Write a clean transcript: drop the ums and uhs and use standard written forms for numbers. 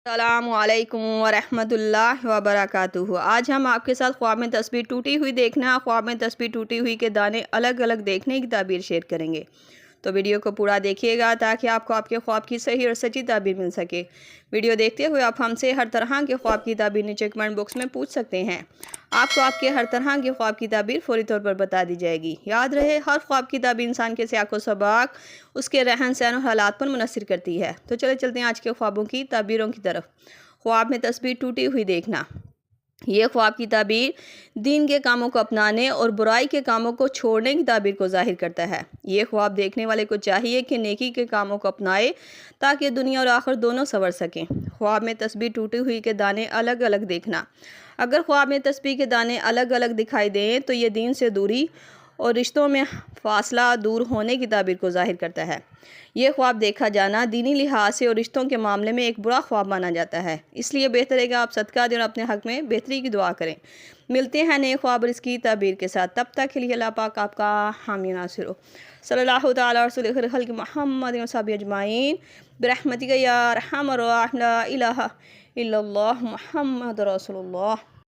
السلام علیکم ورحمۃ اللہ وبرکاتہ۔ آج ہم آپ کے ساتھ خواب میں تصویر ٹوٹی ہوئی دیکھنا، خواب میں تصویر ٹوٹی ہوئی کے دانے الگ الگ دیکھنے کی تعبیر شیئر کریں گے۔ تو ویڈیو کو پورا دیکھیے گا تاکہ آپ کو آپ کے خواب کی صحیح اور سچی تعبیر مل سکے۔ ویڈیو دیکھتے ہوئے آپ ہم سے ہر طرح کے خواب کی تعبیر نیچے کمنٹ باکس میں پوچھ سکتے ہیں۔ آپ کو آپ کے ہر طرح کے خواب کی تعبیر فوری طور پر بتا دی جائے گی۔ یاد رہے، ہر خواب کی تعبیر انسان کے سیاق و سباق، اس کے رہن سہن اور حالات پر منحصر کرتی ہے۔ تو چلتے ہیں آج کے خوابوں کی تعبیروں کی طرف۔ خواب میں تصویر ٹوٹی ہوئی دیکھنا۔ یہ خواب کی تعبیر دین کے کاموں کو اپنانے اور برائی کے کاموں کو چھوڑنے کی تعبیر کو ظاہر کرتا ہے۔ یہ خواب دیکھنے والے کو چاہیے کہ نیکی کے کاموں کو اپنائے تاکہ دنیا اور آخرت دونوں سنور سکیں۔ خواب میں تصویر ٹوٹی ہوئی کے دانے الگ الگ دیکھنا۔ اگر خواب میں تصویر کے دانے الگ الگ دکھائی دیں تو یہ دین سے دوری اور رشتوں میں فاصلہ دور ہونے کی تعبیر کو ظاہر کرتا ہے۔ یہ خواب دیکھا جانا دینی لحاظ سے اور رشتوں کے معاملے میں ایک برا خواب مانا جاتا ہے، اس لیے بہتر ہے کہ آپ صدقہ دیں اور اپنے حق میں بہتری کی دعا کریں۔ ملتے ہیں نئے خواب اور اس کی تعبیر کے ساتھ، تب تک کے لیے اللہ پاک آپ کا حامی ناصر ہو۔ صلی اللہ تعالیٰ رسول خیر خلق محمد و صحابہ اجمعین برحمتک یا ارحم الراحمین، لا الہ الا اللہ محمد رسول اللہ۔